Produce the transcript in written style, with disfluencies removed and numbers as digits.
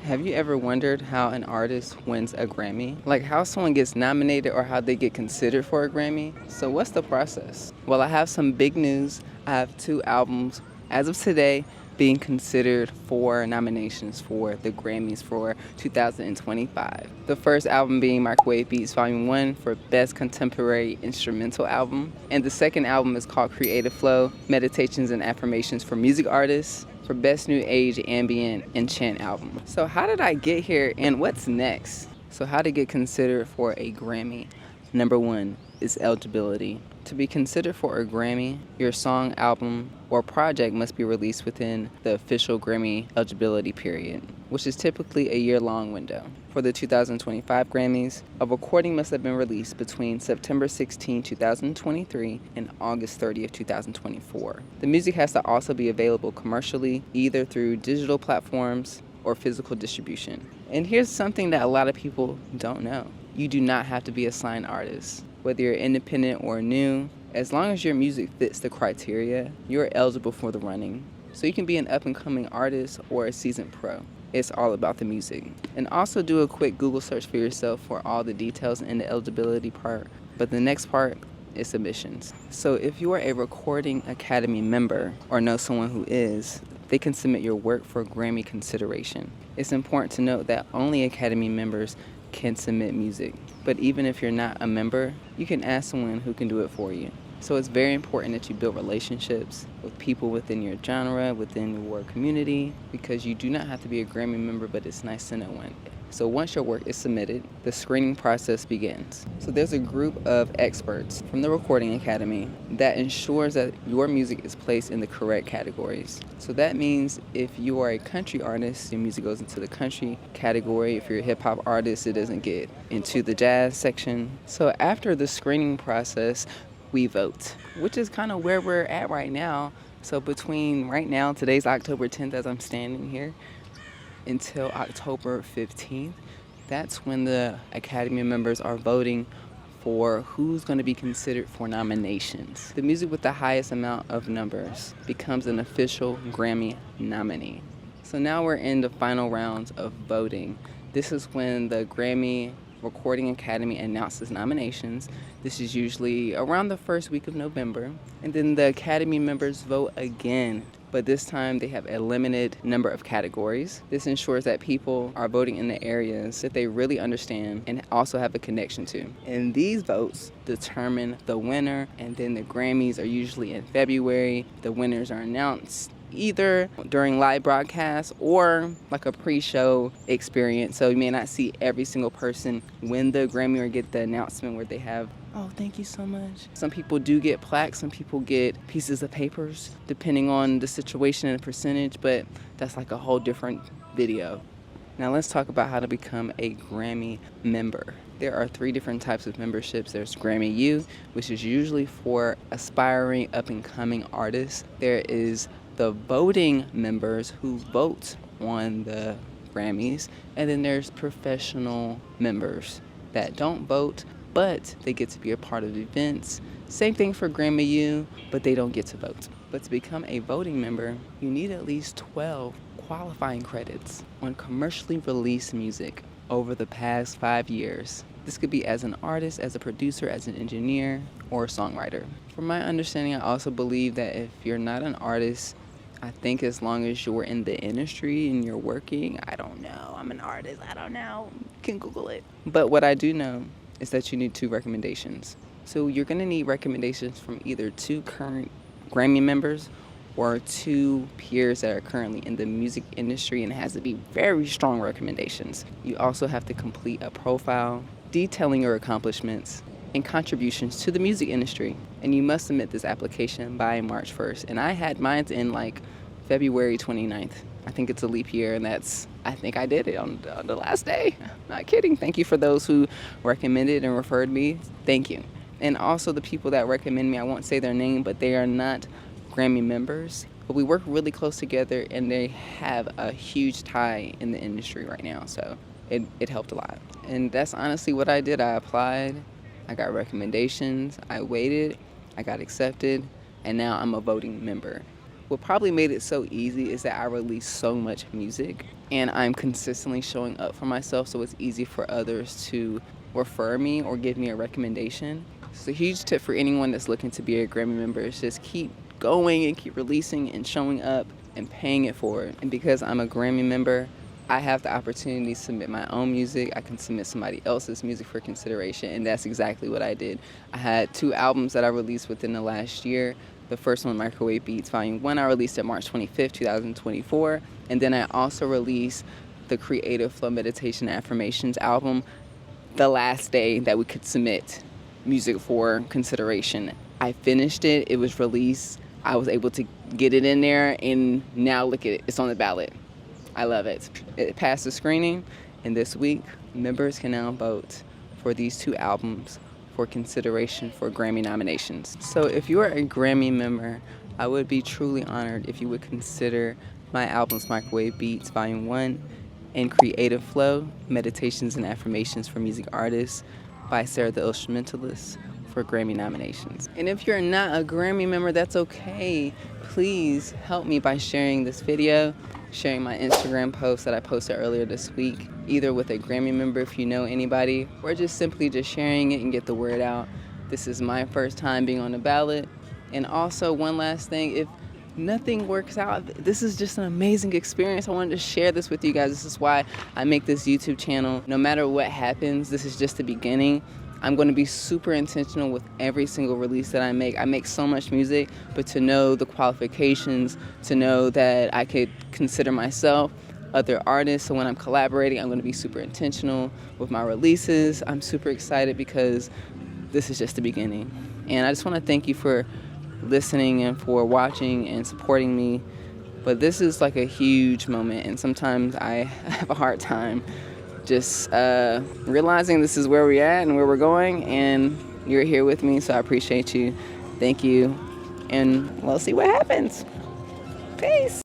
Have you ever wondered how an artist wins a Grammy? Like how someone gets nominated or how they get considered for a Grammy? So what's the process? Well, I have some big news. I have 2 albums as of today being considered for nominations for the Grammys for 2025. The first album being Microwave Beats Volume 1 for Best Contemporary Instrumental Album. And the second album is called Creative Flow, Meditations and Affirmations for Music Artists for Best New Age, Ambient, and Chant Album. So how did I get here and what's next? So how to get considered for a Grammy? Number 1 is eligibility. To be considered for a Grammy, your song, album, or project must be released within the official Grammy eligibility period, which is typically a year-long window. For the 2025 Grammys, a recording must have been released between September 16, 2023 and August 30th, 2024. The music has to also be available commercially, either through digital platforms or physical distribution. And here's something that a lot of people don't know. You do not have to be a signed artist. Whether you're independent or new, as long as your music fits the criteria, you're eligible for the running. So you can be an up-and-coming artist or a seasoned pro. It's all about the music. And also do a quick Google search for yourself for all the details in the eligibility part. But the next part is submissions. So if you are a Recording Academy member or know someone who is, they can submit your work for Grammy consideration. It's important to note that only Academy members can submit music. But even if you're not a member, you can ask someone who can do it for you. So it's very important that you build relationships with people within your genre, within your community, because you do not have to be a Grammy member, but it's nice to know one. So once your work is submitted, the screening process begins. So there's a group of experts from the Recording Academy that ensures that your music is placed in the correct categories. So that means if you are a country artist, your music goes into the country category. If you're a hip hop artist, it doesn't get into the jazz section. So after the screening process, we vote, which is kind of where we're at right now. So between right now, today's October 10th as I'm standing here, until October 15th, that's when the Academy members are voting for who's going to be considered for nominations. The music with the highest amount of numbers becomes an official Grammy nominee. So now we're in the final rounds of voting. This is when the Grammy Recording Academy announces nominations. This is usually around the first week of November. And then the Academy members vote again, but this time they have a limited number of categories. This ensures that people are voting in the areas that they really understand and also have a connection to. And these votes determine the winner, and then the Grammys are usually in February. The winners are announced either during live broadcasts or like a pre-show experience. So you may not see every single person win the Grammy or get the announcement where they have, oh, thank you so much. Some people do get plaques, some people get pieces of papers, depending on the situation and the percentage, but that's like a whole different video. Now let's talk about how to become a Grammy member. There are 3 different types of memberships. There's Grammy U, which is usually for aspiring up-and-coming artists. There is the voting members who vote on the Grammys, and then there's professional members that don't vote, but they get to be a part of events. Same thing for Grammy U, but they don't get to vote. But to become a voting member, you need at least 12 qualifying credits on commercially released music over the past 5 years. This could be as an artist, as a producer, as an engineer, or a songwriter. From my understanding, I also believe that if you're not an artist, I think as long as you're in the industry and you're working, I don't know, I'm an artist, I don't know, you can Google it. But what I do know is that you need 2 recommendations. So you're gonna need recommendations from either 2 current Grammy members or 2 peers that are currently in the music industry, and it has to be very strong recommendations. You also have to complete a profile detailing your accomplishments and contributions to the music industry. And you must submit this application by March 1st. And I had mine in like February 29th. I think it's a leap year, and I think I did it on the last day. Not kidding. Thank you for those who recommended and referred me. Thank you. And also the people that recommend me, I won't say their name, but they are not Grammy members. But we work really close together, and they have a huge tie in the industry right now. So it helped a lot. And that's honestly what I did. I applied. I got recommendations, I waited, I got accepted, and now I'm a voting member. what probably made it so easy is that I release so much music and I'm consistently showing up for myself, so it's easy for others to refer me or give me a recommendation. So a huge tip for anyone that's looking to be a Grammy member is just keep going and keep releasing and showing up and paying it forward. And because I'm a Grammy member, I have the opportunity to submit my own music. I can submit somebody else's music for consideration, and that's exactly what I did. I had 2 albums that I released within the last year. The first one, Microwave Beats Volume 1, I released it March 25th, 2024. And then I also released the Creative Flow Meditation Affirmations album the last day that we could submit music for consideration. I finished it, it was released, I was able to get it in there, and now look at it, it's on the ballot. I love it. It passed the screening, and this week, members can now vote for these 2 albums for consideration for Grammy nominations. So if you are a Grammy member, I would be truly honored if you would consider my albums Microwave Beats Volume 1 and Creative Flow, Meditations and Affirmations for Music Artists by Sarah the Instrumentalist for Grammy nominations. And if you're not a Grammy member, that's okay. Please help me by sharing this video, sharing my Instagram post that I posted earlier this week, either with a Grammy member if you know anybody, or just simply just sharing it and get the word out. This is my first time being on the ballot. And also, one last thing, if nothing works out, this is just an amazing experience. I wanted to share this with you guys. This is why I make this YouTube channel. No matter what happens, this is just the beginning. I'm going to be super intentional with every single release that I make. I make so much music, but to know the qualifications, to know that I could consider myself other artists. So when I'm collaborating, I'm going to be super intentional with my releases. I'm super excited because this is just the beginning. And I just want to thank you for listening and for watching and supporting me. But this is like a huge moment, and sometimes I have a hard time just realizing this is where we're at and where we're going, and you're here with me, so I appreciate you. Thank you, and we'll see what happens. Peace.